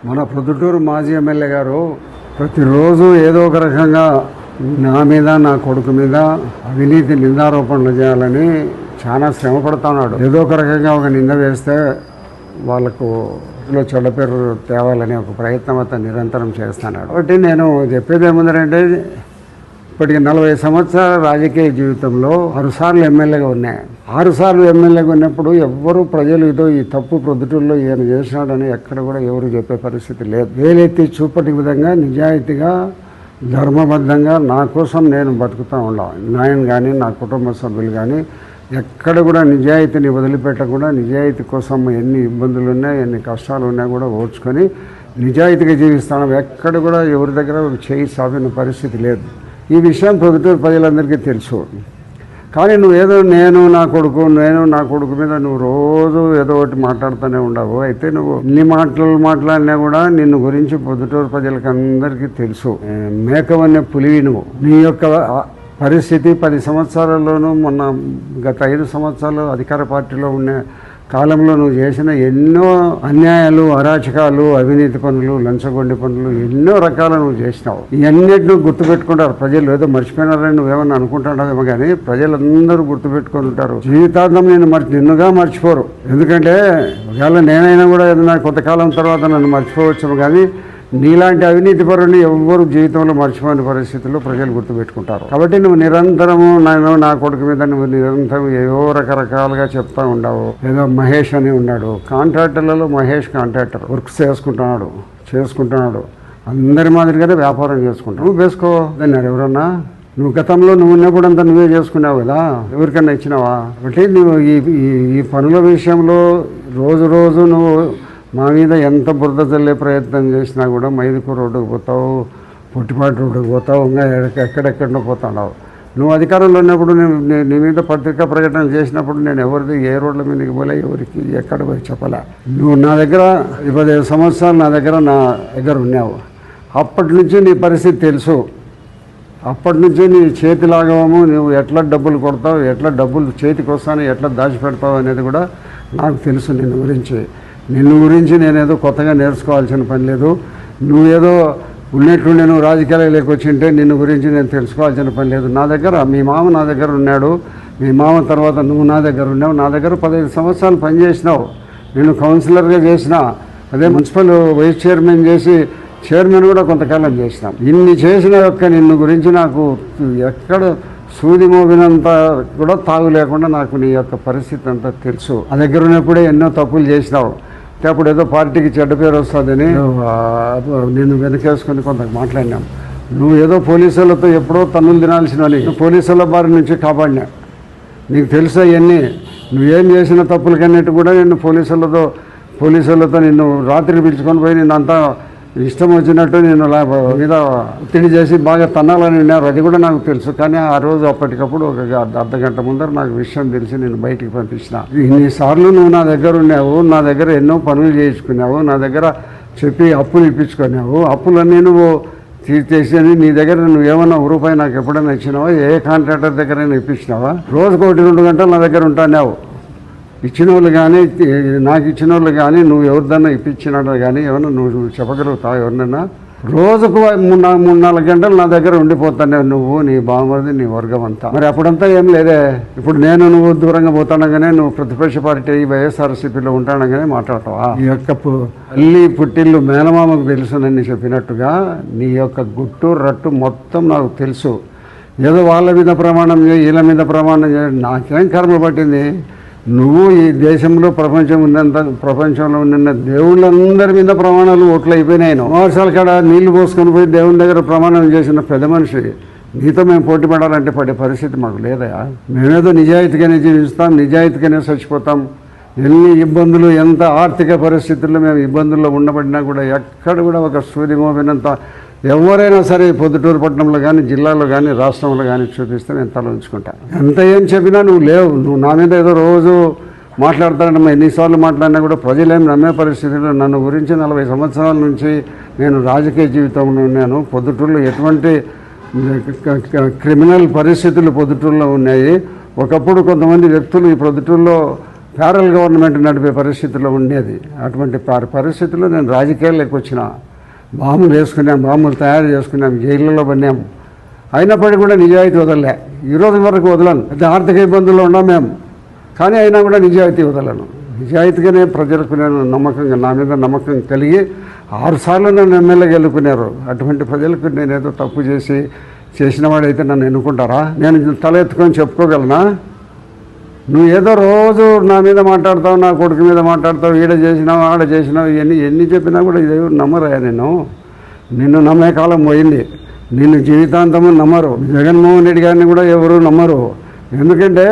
మన ప్రొద్దుటూరు మాజీ ఎమ్మెల్యే గారు ప్రతిరోజు ఏదో ఒక రకంగా నా మీద నా కొడుకు మీద అవినీతి నిందారోపణలు చేయాలని చాలా శ్రమ పడుతున్నాడు. ఏదో ఒక రకంగా ఒక నింద వేస్తే వాళ్ళకు చెడ్డ పేరు తేవాలని ఒక ప్రయత్నం అతను నిరంతరం చేస్తున్నాడు. కాబట్టి నేను చెప్పేది ఏముందంటే, ఇప్పటికి 40 సంవత్సరాల రాజకీయ జీవితంలో 6 సార్లు ఎమ్మెల్యేగా ఉన్నాయి. 6 సార్లు ఎమ్మెల్యేగా ఉన్నప్పుడు ఎవ్వరూ ప్రజలు ఇదో ఈ తప్పు ప్రొద్దుటూరులో ఈయన చేసినాడని ఎక్కడ కూడా ఎవరు చెప్పే పరిస్థితి లేదు. వేలెత్తి చూపటి విధంగా నిజాయితీగా ధర్మబద్ధంగా నా కోసం నేను బతుకుతూ ఉండాలి. నేను కానీ నా కుటుంబ సభ్యులు కానీ ఎక్కడ కూడా నిజాయితీని వదిలిపెట్టకుండా నిజాయితీ కోసం ఎన్ని ఇబ్బందులు ఉన్నాయి ఎన్ని కష్టాలు ఉన్నా కూడా ఓర్చుకొని నిజాయితీగా జీవిస్తాను. ఎక్కడ కూడా ఎవరి దగ్గర చేయి సాధిన పరిస్థితి లేదు. ఈ విషయం ప్రొద్దుటూరు ప్రజలందరికీ తెలుసు. కానీ నువ్వేదో నేను నా కొడుకు మీద నువ్వు రోజు ఏదో ఒకటి మాట్లాడుతూనే ఉండవు. అయితే నువ్వు ఇన్ని మాట్లాడినా కూడా నిన్ను గురించి ప్రొద్దుటూరు ప్రజలకు అందరికీ తెలుసు. మేకవన్నే పులివి నువ్వు. నీ యొక్క పరిస్థితి 10 సంవత్సరాల్లోనూ మొన్న గత 5 సంవత్సరాలు అధికార పార్టీలో ఉన్న కాలంలో నువ్వు చేసిన ఎన్నో అన్యాయాలు, అరాచకాలు, అవినీతి పనులు, లంచగొండి పనులు ఎన్నో రకాలు నువ్వు చేసినావు. ఇవన్నిటిని గుర్తుపెట్టుకుంటారు ప్రజలు. ఏదో మర్చిపోయినారని నువ్వేమన్నా అనుకుంటున్నావేమో కానీ ప్రజలందరూ గుర్తుపెట్టుకొని ఉంటారు. జీవితాంతం నిన్నుగా మర్చిపోరు. ఎందుకంటే ఒకవేళ నేనైనా కూడా ఏదైనా కొంతకాలం తర్వాత నన్ను మర్చిపోవచ్చేమో కానీ నీలాంటి అవినీతి పరుని ఎవ్వరు జీవితంలో మర్చిపోయిన పరిస్థితుల్లో ప్రజలు గుర్తుపెట్టుకుంటారు. కాబట్టి నువ్వు నిరంతరము నా కొడుకు మీద నువ్వు నిరంతరం ఏవో రకరకాలుగా చెప్తా ఉండవు. ఏదో మహేష్ అని ఉన్నాడు కాంట్రాక్టర్లలో, మహేష్ కాంట్రాక్టర్ వర్క్స్ చేసుకుంటున్నాడు అందరి మాదిరిగానే వ్యాపారం చేసుకుంటావు. నువ్వు వేసుకో దాన్ని ఎవరన్నా. నువ్వు గతంలో నువ్వు ఉన్నప్పుడు అంతా నువ్వే చేసుకున్నావు కదా, ఎవరికన్నా ఇచ్చినావా? కాబట్టి నువ్వు ఈ పనుల విషయంలో రోజు నువ్వు మా మీద ఎంత బురద చల్లే ప్రయత్నం చేసినా కూడా మైదుకూరు రోడ్డుకు పోతావు, పుట్టిపాటి రోడ్డుకు పోతావు, ఇంకా ఎక్కడెక్కడో పోతున్నావు. నువ్వు అధికారంలో ఉన్నప్పుడు నీ మీద పత్రికా ప్రకటనలు చేసినప్పుడు నేను ఎవరిది ఏ రోడ్ల మీదకి పోలే, ఎవరికి ఎక్కడ పోయి చెప్పలే. నువ్వు నా దగ్గర 25 సంవత్సరాలు నా దగ్గర ఉన్నావు. అప్పటి నుంచి నీ పరిస్థితి తెలుసు. అప్పటి నుంచి నీ చేతి లాగవము, నువ్వు ఎట్లా డబ్బులు కొడతావు, ఎట్లా డబ్బులు చేతికి వస్తాను, ఎట్లా దాచిపెడతావు అనేది కూడా నాకు తెలుసు. నిన్ను గురించి నేనేదో కొత్తగా నేర్చుకోవాల్సిన పని లేదు. నువ్వేదో ఉన్నట్టుండి నువ్వు రాజకీయాలు లేకొచ్చింటే నిన్ను గురించి నేను తెలుసుకోవాల్సిన పని లేదు. మీ మామ నా దగ్గర ఉన్నాడు. మీ మామ తర్వాత నువ్వు నా దగ్గర ఉన్నావు. నా దగ్గర 15 సంవత్సరాలు పనిచేసినావు. నేను కౌన్సిలర్గా చేసిన, అదే మున్సిపల్ వైస్ చైర్మన్ చేసి చైర్మన్ కూడా కొంతకాలం చేసినాం. ఇన్ని చేసిన యొక్క నిన్ను గురించి నాకు ఎక్కడ సూది మోగినంత కూడా తాగు లేకుండా నాకు నీ యొక్క పరిస్థితి అంతా తెలుసు. ఆ దగ్గర ఉన్నప్పుడే ఎన్నో తప్పులు చేసినావు. అప్పుడు ఏదో పార్టీకి చెడ్డ పేరు వస్తుందని నేను వెనకేసుకొని కొంత మాట్లాడినాం. నువ్వు ఏదో పోలీసులతో ఎప్పుడో తన్నులు తినాల్సినవని పోలీసుల బారి నుంచి కాపాడినా. నీకు తెలుసా ఇవన్నీ నువ్వేం చేసిన తప్పులకన్నట్టు కూడా నేను పోలీసులతో నిన్ను రాత్రి పిలుచుకొని పోయి నిన్నంతా ఇష్టం వచ్చినట్టు నేను మీద ఒత్తిడి చేసి బాగా తన్నాలని విన్నారు. అది కూడా నాకు తెలుసు. కానీ ఆ రోజు అప్పటికప్పుడు ఒక అర్ధగంట ముందర నాకు విషయం తెలిసి నేను బయటికి పంపించిన. ఇన్నిసార్లు నువ్వు నా దగ్గర ఉన్నావు, నా దగ్గర ఎన్నో పనులు చేయించుకున్నావు, నా దగ్గర చెప్పి అప్పులు ఇప్పించుకున్నావు. అప్పులన్నీ నువ్వు తీర్చేసి నీ దగ్గర నువ్వు ఏమన్నా రూపాయి నాకు ఎప్పుడైనా ఇచ్చినావా? ఏ కాంట్రాక్టర్ దగ్గరైనా ఇప్పించినావా? రోజుకు 1-2 గంటలు నా దగ్గర ఉంటాన్నావు. ఇచ్చిన వాళ్ళు కానీ నాకు ఇచ్చిన వాళ్ళు కానీ నువ్వు ఎవరిదన్నా ఇప్పించినాడు కానీ ఏమన్నా నువ్వు చెప్పగలుగుతావు? ఎవరినైనా రోజుకు 3-4 గంటలు నా దగ్గర ఉండిపోతానే నువ్వు, నీ బావమరిది, నీ వర్గం అంతా. మరి అప్పుడంతా ఏం లేదే. ఇప్పుడు నువ్వు దూరంగా పోతానగానే నువ్వు ప్రతిపక్ష పార్టీ వైఎస్ఆర్సీపీలో ఉంటానగానే మాట్లాడతావా? నీ యొక్క తల్లి పుట్టిల్లు మేనమామకు తెలుసునని చెప్పినట్టుగా నీ యొక్క గుట్టు రట్టు మొత్తం నాకు తెలుసు. ఏదో వాళ్ళ మీద ప్రమాణం చేయి, వీళ్ళ మీద ప్రమాణం చేయి, నాకేం కర్మ పట్టింది? నువ్వు ఈ దేశంలో ప్రపంచంలో ఉన్న దేవుళ్ళందరి మీద ప్రమాణాలు ఓట్లు అయిపోయినాయి. వర్షాల కాడ నీళ్లు పోసుకొని పోయి దేవుని దగ్గర ప్రమాణం చేసిన పెద్ద మనిషి నీతో మేము పోటీ పడాలంటే పడే పరిస్థితి మాకు లేదా? మేమేదో నిజాయితీగానే జీవిస్తాం, నిజాయితీగానే చచ్చిపోతాం. ఎన్ని ఇబ్బందులు, ఎంత ఆర్థిక పరిస్థితుల్లో మేము ఇబ్బందుల్లో ఉండబడినా కూడా ఎక్కడ కూడా ఒక సూది మోపినంత ఎవరైనా సరే పొద్దుటూరు పట్టణంలో కానీ, జిల్లాలో కానీ, రాష్ట్రంలో కానీ చూపిస్తే నేను తల ఉంచుకుంటాను. ఎంత ఏం చెప్పినా నువ్వు లేవు. నువ్వు నా మీద ఏదో రోజు మాట్లాడతానమ్మా. ఎన్నిసార్లు మాట్లాడినా కూడా ప్రజలేం నమ్మే పరిస్థితిలో నన్ను గురించి 40 సంవత్సరాల నుంచి నేను రాజకీయ జీవితంలో ఉన్నాను. పొద్దుటూరులో ఎటువంటి క్రిమినల్ పరిస్థితులు పొద్దుటూరులో ఉన్నాయి. ఒకప్పుడు కొంతమంది వ్యక్తులు ఈ పొద్దుటూరులో ప్యారల్ గవర్నమెంట్ నడిపే పరిస్థితిలో ఉండేది. అటువంటి పరిస్థితుల్లో నేను రాజకీయాల్లోకి వచ్చిన. బాంబులు వేసుకున్నాం, బాంబులు తయారు చేసుకున్నాం, జైళ్ళలో పడినాం. అయినప్పటికీ కూడా నిజాయితీ వదలలే. ఈరోజు వరకు వదలను. పెద్ద ఆర్థిక ఇబ్బందుల్లో ఉన్నాం మేము, కానీ అయినా కూడా నిజాయితీ వదలను. నిజాయితీగానే ప్రజలకు నేను నమ్మకంగా, నా మీద నమ్మకం కలిగి 6 సార్లు నన్ను ఎమ్మెల్యేగా ఎన్నుకున్నారు. అటువంటి ప్రజలకు నేనేదో తప్పు చేసిన వాడైతే నన్ను ఎన్నుకుంటారా? నేను తల ఎత్తుకొని చెప్పుకోగలనా? నువ్వు ఏదో రోజు నా మీద మాట్లాడతావు, నా కొడుకు మీద మాట్లాడతావు, ఈడ చేసినావు, ఆడ చేసినావు, ఎన్ని చెప్పినా కూడా ఇది నమ్మరా? నిన్ను నమ్మే కాలం పోయింది. నిన్ను జీవితాంతము నమ్మరు. జగన్మోహన్ రెడ్డి గారిని కూడా ఎవరు నమ్మరు. ఎందుకంటే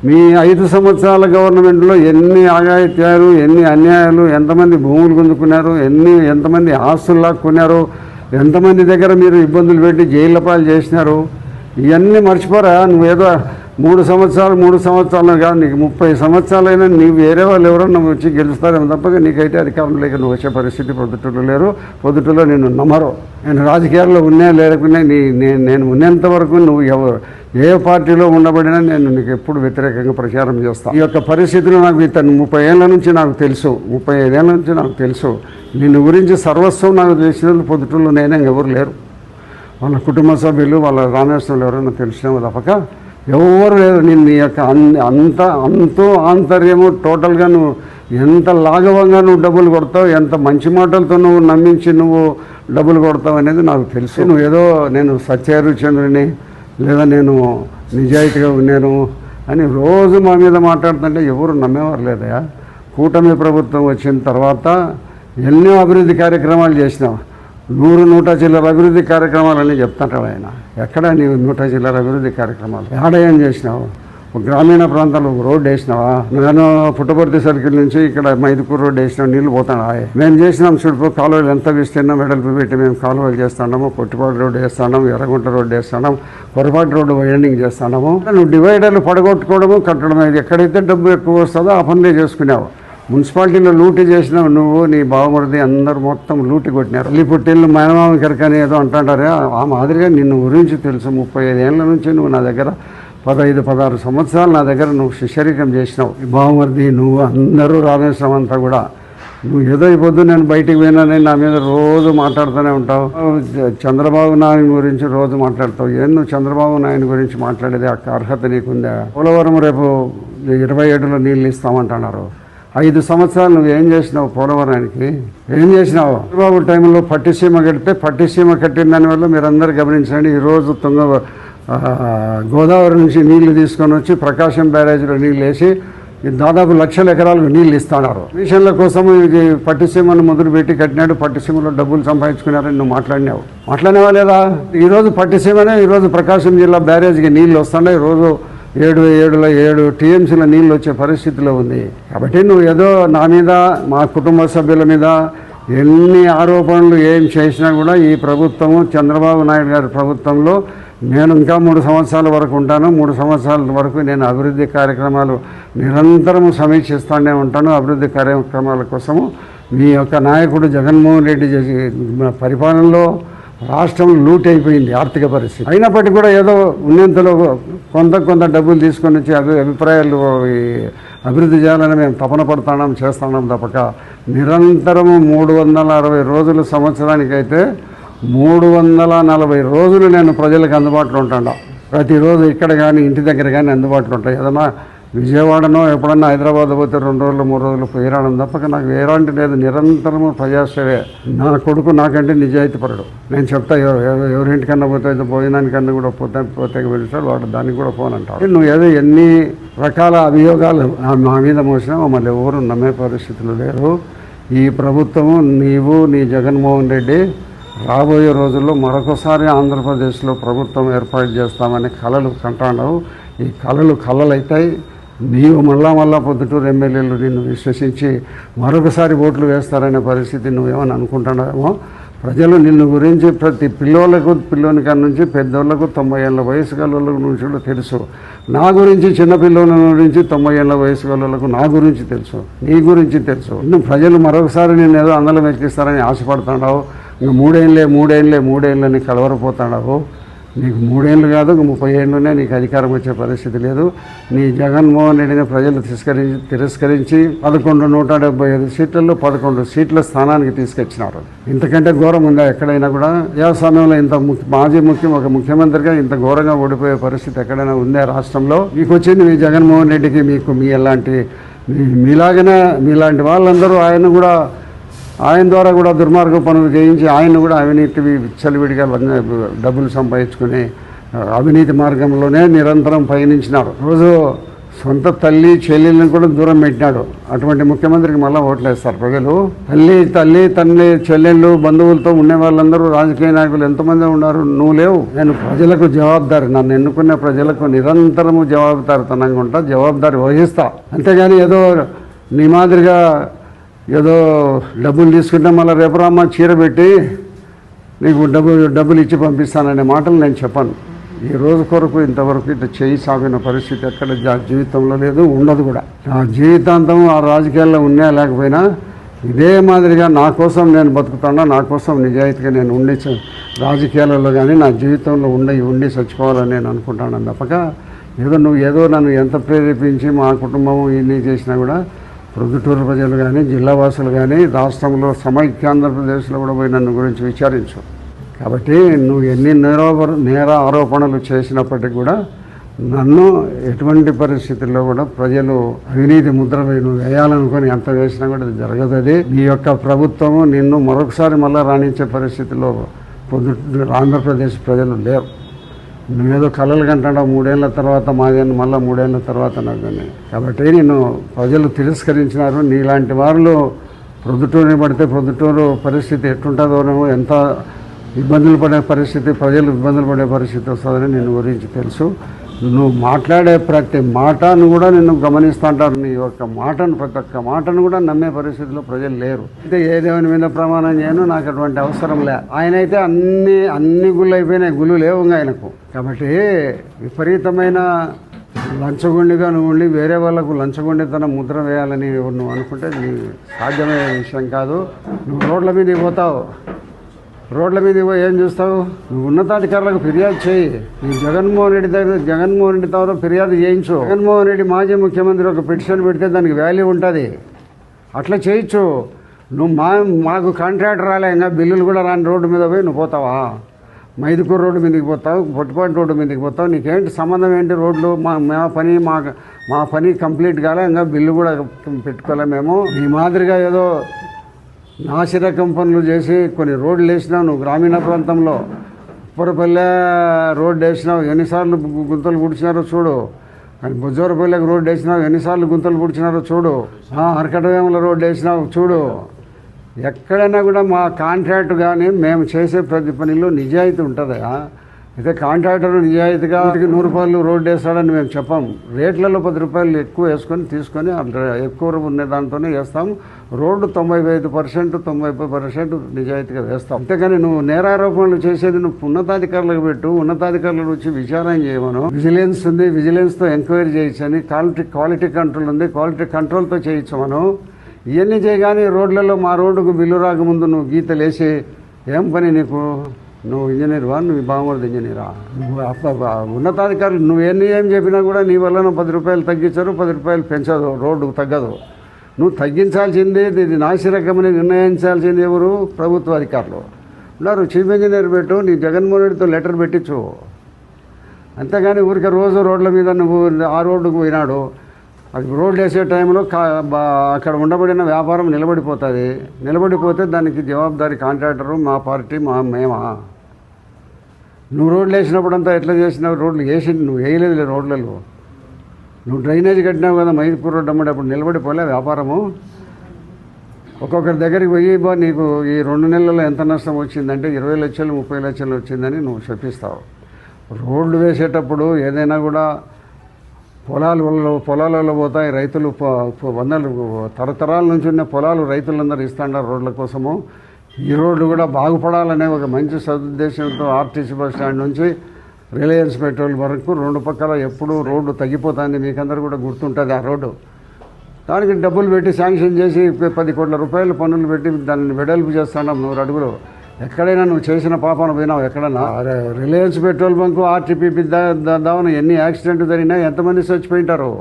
మీ 5 సంవత్సరాల గవర్నమెంట్లో ఎన్ని ఆగాయిత్యాలు, ఎన్ని అన్యాయాలు, ఎంతమంది భూములు గుంజుకున్నారు, ఎంతమంది ఆస్తులు లాక్కున్నారు, ఎంతమంది దగ్గర మీరు ఇబ్బందులు పెట్టి జైళ్ళ పాలు చేసినారు. ఇవన్నీ మర్చిపోరా? నువ్వేదో 3 సంవత్సరాలు కాదు, నీకు 30 సంవత్సరాలైనా నీవు వేరే వాళ్ళు ఎవరన్నా వచ్చి గెలుస్తారేమో తప్పగా నీకైతే అధికారం లేక నువ్వు వచ్చే పరిస్థితి పొద్దుటూరులో లేరు. పొద్దుటూరులో నేను నమ్మరు. నేను రాజకీయాల్లో లేకున్నా నేను ఉన్నంత వరకు నువ్వు ఏ పార్టీలో ఉండబడినా నేను నీకు ఎప్పుడు వ్యతిరేకంగా ప్రచారం చేస్తాను. ఈ యొక్క పరిస్థితులు నాకు 30 ఏళ్ళ నుంచి నాకు తెలుసు, 35 ఏళ్ళ నుంచి నాకు తెలుసు. నిన్ను గురించి సర్వస్వం నాకు తెలిసిన పొద్దుటూరులో నేనే ఎవరు లేరు. వాళ్ళ కుటుంబ సభ్యులు, వాళ్ళ రామేశ్వరులు ఎవరైనా తెలిసినామో తప్పక ఎవరు లేరు. నీ యొక్క అంతో ఆంతర్యము టోటల్గా నువ్వు ఎంత లాఘవంగా నువ్వు డబ్బులు కొడతావు, ఎంత మంచి మాటలతో నువ్వు నమ్మించి నువ్వు డబ్బులు కొడతావు అనేది నాకు తెలుసు. నువ్వు ఏదో నేను సత్యహరిశ్చంద్రుని లేదా నేను నిజాయితీగా ఉన్నాను అని రోజు మా మీద మాట్లాడుతుంటే ఎవరు నమ్మేవారు లేదా? కూటమి ప్రభుత్వం వచ్చిన తర్వాత ఎన్నో అభివృద్ధి కార్యక్రమాలు చేసినావు. 100 చిల్లర అభివృద్ధి కార్యక్రమాలు అని చెప్తాంటావు. ఆయన ఎక్కడ నీవు 100 చిల్లర అభివృద్ధి కార్యక్రమాలు ఏడ ఏం చేసినావు? గ్రామీణ ప్రాంతాల్లో రోడ్డు వేసినావా? నేను పుట్టపర్తి సర్కిల్ నుంచి ఇక్కడ మైదుకూరు రోడ్డు వేసినావు, నీళ్ళు పోతాడా? మేము చేసినాం చూడుకో. కాలువలు ఎంత విస్తీర్ణం వెడల్పు పెట్టి మేము కాలువలు చేస్తున్నాము. పొట్టిపాటి రోడ్డు వేస్తున్నాము, ఎర్రగుంట రోడ్డు వేస్తున్నాము, కొరపాటి రోడ్డు వైండింగ్ చేస్తున్నాము. నువ్వు డివైడర్లు పడగొట్టుకోవడము, కట్టడం, ఎక్కడైతే డబ్బు ఎక్కువ వస్తుందో ఆ పనులే చేసుకున్నావు. మున్సిపాలిటీలో లూటీ చేసినావు నువ్వు, నీ బావమరిది, అందరూ మొత్తం లూటీ కొట్టినారు. పుట్టిల్లు మేనమామ కెరకని ఏదో అంటారే, ఆ మాదిరిగా నిన్ను గురించి తెలుసు. 35 ఏళ్ళ నుంచి నువ్వు నా దగ్గర 15-16 సంవత్సరాలు నా దగ్గర నువ్వు శిష్యరికం చేసినావు. బావమరిది, నువ్వు, అందరూ రామేశ్వరం అంతా కూడా. నువ్వు ఏదో అయిపోద్దు నేను బయటికి పోయినానని నా మీద రోజు మాట్లాడుతూనే ఉంటావు. చంద్రబాబు నాయుడు గురించి రోజు మాట్లాడతావు. నువ్వు చంద్రబాబు నాయుడు గురించి మాట్లాడేది అర్హత నీకుందా? పోలవరం రేపు 27లో నీళ్ళు ఇస్తామంటున్నారు. 5 సంవత్సరాలు నువ్వు ఏం చేసినావు? పోలవరానికి ఏం చేసినావు? చంద్రబాబు టైంలో పట్టిసీమ కడితే, పట్టిసీమ కట్టిన దానివల్ల మీరందరూ గమనించండి, ఈరోజు గోదావరి నుంచి నీళ్లు తీసుకొని వచ్చి ప్రకాశం బ్యారేజ్లో నీళ్ళు వేసి దాదాపు 1,00,000 ఎకరాలకు నీళ్ళు ఇస్తున్నారు. మిషన్ల కోసం ఇది పట్టిసీమను మొదలుపెట్టి కట్టినాడు. పట్టిసీమలో డబ్బులు సంపాదించుకున్నారని నువ్వు మాట్లాడినావా లేదా? ఈరోజు పట్టిసీమనే, ఈరోజు ప్రకాశం జిల్లా బ్యారేజ్కి నీళ్ళు వస్తున్నాయి. రోజు 7 టీఎంసీల నీళ్ళు వచ్చే పరిస్థితిలో ఉంది. కాబట్టి నువ్వు ఏదో నా మీద, మా కుటుంబ సభ్యుల మీద ఎన్ని ఆరోపణలు ఏం చేసినా కూడా ఈ ప్రభుత్వము, చంద్రబాబు నాయుడు గారి ప్రభుత్వంలో నేను ఇంకా 3 సంవత్సరాల వరకు ఉంటాను. 3 సంవత్సరాల వరకు నేను అభివృద్ధి కార్యక్రమాలు నిరంతరము సమీక్షిస్తూనే ఉంటాను. అభివృద్ధి కార్యక్రమాల కోసము మీ యొక్క నాయకుడు జగన్మోహన్ రెడ్డి చేసి పరిపాలనలో రాష్ట్రం లూట్ అయిపోయింది ఆర్థిక పరిస్థితి. అయినప్పటికీ కూడా ఏదో ఉన్నంతలో కొంత డబ్బులు తీసుకొని వచ్చి అభిప్రాయాలు అభివృద్ధి చేయాలని మేము తపన పడుతున్నాం, చేస్తున్నాం తప్పక నిరంతరము 360 రోజులు, సంవత్సరానికైతే 340 రోజులు నేను ప్రజలకు అందుబాటులో ఉంటాను. ప్రతిరోజు ఇక్కడ కానీ ఇంటి దగ్గర కానీ అందుబాటులో ఉంటాయి. ఏదన్నా విజయవాడనో ఎప్పుడన్నా హైదరాబాద్ పోతే 2 రోజులు 3 రోజులు పోయిరావడం తప్పక నాకు వేరాంటి లేదు. నిరంతరము ప్రజాసేవే. నా కొడుకు నాకంటే నిజాయితీ పరుడు. నేను చెప్తా, ఎవరింటికన్నా పోతే భోజనానికన్నా కూడా పోతే వెళ్తాడు, వాడు దానికి కూడా ఫోన్ అంటాడు. నువ్వు ఏదో ఎన్ని రకాల అభియోగాలు మా మీద మోసినా మమ్మల్ని ఎవరు నమ్మే పరిస్థితులు లేరు. ఈ ప్రభుత్వము, నీవు, నీ జగన్మోహన్ రెడ్డి రాబోయే రోజుల్లో మరొకసారి ఆంధ్రప్రదేశ్లో ప్రభుత్వం ఏర్పాటు చేస్తామని కలలు కంటాడావు. ఈ కలలు అవుతాయి. నీవు మళ్ళా పొద్దుటూరు ఎమ్మెల్యేలు నిన్ను విశ్వసించి మరొకసారి ఓట్లు వేస్తారనే పరిస్థితి నువ్వేమని అనుకుంటున్నావేమో. ప్రజలు నిన్ను గురించి ప్రతి పిల్లోని కాడ నుంచి పెద్దోళ్లకు 90 ఏళ్ళ వయసు గల నుంచి తెలుసు. నా గురించి చిన్నపిల్లల గురించి 90 ఏళ్ళ వయసు గలకు నా గురించి తెలుసు, నీ గురించి తెలుసు. నువ్వు ప్రజలు మరొకసారి నేను ఏదో అందలం ఎక్కిస్తారని ఆశపడుతున్నావు. ఇంకా 3 ఏళ్ళని కలవరపోతున్నావు. నీకు 3 ఏళ్ళు కాదు 30 ఏళ్ళునే నీకు అధికారం వచ్చే పరిస్థితి లేదు. నీ జగన్మోహన్ రెడ్డిని ప్రజలు తిరస్కరించి 175 సీట్లలో 11 సీట్ల స్థానానికి తీసుకొచ్చినారు. ఇంతకంటే ఘోరం ఉందా ఎక్కడైనా కూడా? సమయంలో ఇంత ఒక ముఖ్యమంత్రిగా ఇంత ఘోరంగా ఓడిపోయే పరిస్థితి ఎక్కడైనా ఉందా రాష్ట్రంలో? మీకు వచ్చింది మీ జగన్మోహన్ రెడ్డికి, మీలాంటి వాళ్ళందరూ ఆయన ద్వారా కూడా దుర్మార్గ పనులు చేయించి ఆయన కూడా అవినీతి విచ్చలవిడిగా డబ్బులు సంపాదించుకుని అవినీతి మార్గంలోనే నిరంతరం పయనించినాడు. రోజు సొంత తల్లి చెల్లెళ్ళని కూడా దూరం పెట్టినాడు. అటువంటి ముఖ్యమంత్రికి మళ్ళీ ఓట్లేస్తారు ప్రజలు. తల్లి చెల్లెళ్ళు బంధువులతో ఉండే వాళ్ళందరూ రాజకీయ నాయకులు ఎంతమంది ఉన్నారు? నువ్వు లేవు. నేను ప్రజలకు జవాబుదారి, నన్ను ఎన్నుకున్న ప్రజలకు నిరంతరము జవాబుదారితనంగా ఉంటా, జవాబుదారి వహిస్తా. అంతేగాని ఏదో నీ మాదిరిగా ఏదో డబ్బులు తీసుకుంటే మళ్ళీ రేపు రామ్మ చీర పెట్టి నీకు డబ్బులు ఇచ్చి పంపిస్తాననే మాటలు నేను చెప్పను. ఈ రోజు కొరకు ఇంతవరకు ఇట్లా చేయి సాగిన పరిస్థితి ఎక్కడ జీవితంలో లేదు, ఉండదు కూడా. నా జీవితాంతం ఆ రాజకీయాల్లో ఉన్నా లేకపోయినా ఇదే మాదిరిగా నా కోసం నేను బతుకుతాను, నా కోసం నిజాయితీగా నేను ఉండి రాజకీయాలలో కానీ నా జీవితంలో ఉండి చచ్చిపోవాలని నేను అనుకుంటాను తప్పక ఏదో నన్ను ఎంత ప్రేరేపించి మా కుటుంబం ఇన్ని చేసినా కూడా ప్రొద్దుటూరు ప్రజలు కానీ జిల్లావాసులు కానీ రాష్ట్రంలో సమైక్య ఆంధ్రప్రదేశ్లో కూడా పోయి నన్ను గురించి విచారించు. కాబట్టి నువ్వు ఎన్ని నేర ఆరోపణలు చేసినప్పటికీ కూడా నన్ను ఎటువంటి పరిస్థితుల్లో కూడా ప్రజలు అవినీతి ముద్ర నువ్వు వేయాలనుకొని ఎంత వేసినా కూడా అది జరగదు. అది నీ యొక్క ప్రభుత్వము నిన్ను మరొకసారి మళ్ళీ రాణించే పరిస్థితిలో ఆంధ్రప్రదేశ్ ప్రజలు లేరు. నువ్వేదో కలలు కంటాడో 3 ఏళ్ల తర్వాత మాదేని మళ్ళీ 3 ఏళ్ల తర్వాత నాదని. కాబట్టి నేను ప్రజలు తిరస్కరించినారు. నీలాంటి వాళ్ళు ప్రొద్దుటూరుని పడితే ప్రొద్దుటూరు పరిస్థితి ఎట్టుంటుందోనో, ఎంత ఇబ్బందులు పడే పరిస్థితి, ప్రజలు ఇబ్బందులు పడే పరిస్థితి వస్తుందని నిన్ను గురించి తెలుసు. నువ్వు మాట్లాడే ప్రతి మాటను కూడా నిన్ను గమనిస్తూ అంటారు. నీ యొక్క ప్రతి ఒక్క మాటను కూడా నమ్మే పరిస్థితిలో ప్రజలు లేరు. అయితే ఏ దేవుని మీద ప్రమాణం చేయను, నాకు అటువంటి అవసరం లే. ఆయన అయితే అన్ని గుళ్ళు అయిపోయినాయి, గుళ్ళు లేవు ఆయనకు. కాబట్టి విపరీతమైన లంచగొండిగా నువ్వు ఉండి వేరే వాళ్ళకు లంచగొండితనం ముద్ర వేయాలని నువ్వు అనుకుంటే నీ సాధ్యమయ్యే విషయం కాదు. నువ్వు రోడ్ల మీద పోతావు, రోడ్ల మీద ఏం చూస్తావు? నువ్వు ఉన్నతాధికారులకు ఫిర్యాదు చేయి. నీ జగన్మోహన్ రెడ్డి ద్వారా ఫిర్యాదు చేయించు. జగన్మోహన్ రెడ్డి మాజీ ముఖ్యమంత్రి ఒక పిటిషన్ పెడితే దానికి వాల్యూ ఉంటుంది, అట్లా చేయొచ్చు. నువ్వు మాకు కాంట్రాక్టర్ రాలే, ఇంకా బిల్లులు కూడా రాని రోడ్డు మీద పోయి నువ్వు పోతావా? మైదుకూరు రోడ్డు మీదకి పోతావు, పొట్టుకోటి రోడ్డు మీదకి పోతావు. నీకేంటి సంబంధం ఏంటి? రోడ్లు మా పని కంప్లీట్ కాలే, ఇంకా బిల్లు కూడా పెట్టుకోలే మేము. నీ మాదిరిగా ఏదో నాసిరకం పనులు చేసి కొన్ని రోడ్లు వేసినావు. నువ్వు గ్రామీణ ప్రాంతంలో ఉప్పరపల్లె రోడ్డు వేసినావు, ఎన్నిసార్లు గుంతలు పుడిచినారో చూడు. కానీ బుజ్జోరపల్లెకి రోడ్డు వేసినావు, ఎన్నిసార్లు గుంతలు పుడిచినారో చూడు. అరకటవేముల రోడ్డు వేసినావు చూడు. ఎక్కడైనా కూడా మా కాంట్రాక్ట్ కానీ మేము చేసే ప్రతి పనిలో నిజాయితీ ఉంటుందా? అయితే కాంట్రాక్టర్ నిజాయితీగా 100 రూపాయలు రోడ్డు వేస్తాడని మేము చెప్పాం. రేట్లలో 10 రూపాయలు ఎక్కువ వేసుకొని తీసుకొని ఎక్కువ ఉన్న దాంతోనే వేస్తాం. రోడ్డు 95%, 90% నిజాయితీగా వేస్తాం. అంతేగాని నువ్వు నేరారోపణలు చేసేది నువ్వు ఉన్నతాధికారులకు పెట్టు, ఉన్నతాధికారులు వచ్చి విచారణ చేయమను. విజిలెన్స్ ఉంది, విజిలెన్స్తో ఎంక్వైరీ చేయొచ్చని. క్వాలిటీ కంట్రోల్ ఉంది, క్వాలిటీ కంట్రోల్తో చేయించమను. ఇవన్నీ చేయగానే రోడ్లలో మా రోడ్డుకు బిల్లు రాకముందు నువ్వు గీతలు వేసి ఏం పని నీకు? నువ్వు ఇంజనీర్వా? నువ్వు బాగుమది ఇంజనీరా? ఉన్నతాధికారులు నువ్వు ఏం చెప్పినా కూడా నీ వల్ల 10 రూపాయలు తగ్గించరు, 10 రూపాయలు పెంచదు, రోడ్డుకు తగ్గదు. నువ్వు తగ్గించాల్సింది, ఇది నాసిరకమని నిర్ణయించాల్సింది ఎవరు? ప్రభుత్వ అధికారులు ఉన్నారు. చీఫ్ ఇంజనీర్ పెట్టు, నీ జగన్మోహన్ రెడ్డితో లెటర్ పెట్టించు. అంతేగాని ఊరికే రోజు రోడ్ల మీద నువ్వు ఆ రోడ్డుకు పోయినాడు, అది రోడ్లు వేసే టైంలో అక్కడ ఉండబడిన వ్యాపారం నిలబడిపోతుంది. నిలబడిపోతే దానికి జవాబుదారీ కాంట్రాక్టరు మా పార్టీ మేమా? నువ్వు రోడ్లు వేసినప్పుడంతా ఎట్లా చేసినావు? రోడ్లు నువ్వు వేయలేదు రోడ్లలో. నువ్వు డ్రైనేజ్ కట్టినావు కదా మైదుకూరు రోడ్డు అమ్మడి, అప్పుడు నిలబడిపోలే వ్యాపారము. ఒక్కొక్కరి దగ్గరికి పోయి నీకు ఈ 2 నెలల్లో ఎంత నష్టం వచ్చిందంటే 20 లక్షలు 30 లక్షలు వచ్చిందని నువ్వు చెప్పిస్తావు. రోడ్లు వేసేటప్పుడు ఏదైనా కూడా పొలాలలో పోతాయి. రైతులు తరతరాల నుంచి ఉన్న పొలాలు రైతులందరూ ఇస్తాండారు రోడ్ల కోసము. ఈ రోడ్లు కూడా బాగుపడాలనే ఒక మంచి సదుద్దేశంతో ఆర్టీసీ బస్ స్టాండ్ నుంచి రిలయన్స్ పెట్రోల్ వరకు 2 పక్కల ఎప్పుడూ రోడ్డు తగ్గిపోతుంది. మీకందరూ కూడా గుర్తుంటుంది ఆ రోడ్డు. దానికి డబ్బులు పెట్టి శాంక్షన్ చేసి 10 కోట్ల రూపాయల పన్నులు పెట్టి దాన్ని వెడల్పు చేస్తున్నాం 100 అడుగులు. ఎక్కడైనా నువ్వు చేసిన పాపన పోయినావు ఎక్కడన్నా? రిలయన్స్ పెట్రోల్ బంకు, ఆర్టీపీ దావన ఎన్ని యాక్సిడెంట్ జరిగినా ఎంతమంది చచ్చిపోయింటారు?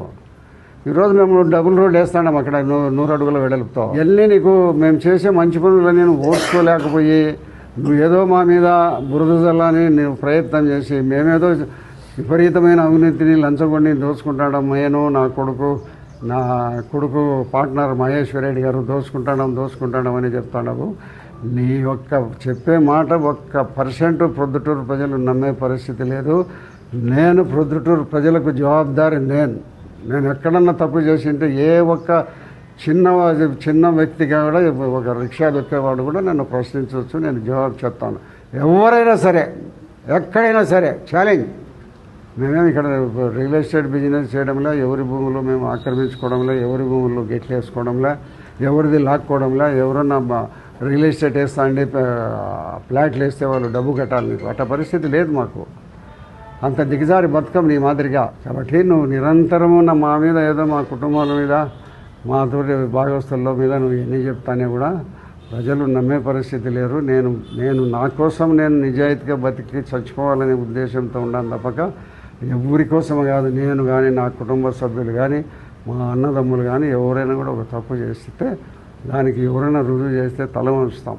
ఈరోజు మేము డబుల్ రోడ్ వేస్తాం అక్కడ 100 అడుగుల వెడల్పుతో. వెళ్ళి నీకు మేము చేసే మంచి పనులని నేను ఓర్చుకోలేకపోయి నువ్వు ఏదో మా మీద బురద జల్లని నువ్వు ప్రయత్నం చేసి మేమేదో విపరీతమైన అవినీతిని లంచగొండి దోచుకుంటాడం, నేను నా కొడుకు పార్ట్నర్ మహేశ్వరరెడ్డి గారు దోచుకుంటాడం అని చెప్తాడు. నీ యొక్క చెప్పే మాట 1% ప్రొద్దుటూరు ప్రజలు నమ్మే పరిస్థితి లేదు. నేను ప్రొద్దుటూరు ప్రజలకు జవాబుదారి. నేను ఎక్కడన్నా తప్పు చేసి ఉంటే ఏ ఒక్క చిన్న వ్యక్తిగా కూడా ఒక రిక్షా దొక్కేవాడు కూడా నన్ను ప్రశ్నించవచ్చు, నేను జవాబు చెప్తాను. ఎవరైనా సరే ఎక్కడైనా సరే ఛాలెంజ్. మేమేమి ఇక్కడ రియల్ ఎస్టేట్ బిజినెస్ చేయడంలో, ఎవరి భూములు మేము ఆక్రమించుకోవడంలో, ఎవరి భూములు గెట్లు వేసుకోవడంలో, ఎవరిది లాక్కోవడంలో, ఎవరన్నా రియల్ ఎస్టేట్ వేస్తా అండి ఫ్లాట్లు వేస్తే వాళ్ళు డబ్బు కట్టాలి. నీకు అట్ట పరిస్థితి లేదు మాకు. అంత దిగజారి బతుకం నీ మాదిరిగా. కాబట్టి నువ్వు నిరంతరము మా మీద ఏదో మా కుటుంబాల మీద మాతోటి భాగవస్తుల మీద నువ్వు ఎన్ని చెప్తానే కూడా ప్రజలు నమ్మే పరిస్థితి లేరు. నేను నా కోసం నేను నిజాయితీగా బతికి చచ్చిపోవాలనే ఉద్దేశంతో ఉన్నాను తప్పక ఎవరి కోసం కాదు. నేను కానీ నా కుటుంబ సభ్యులు కానీ మా అన్నదమ్ములు కానీ ఎవరైనా కూడా ఒక తప్పు చేస్తే దానికి ఎవరైనా రుజువు చేస్తే తల వంచుతాం.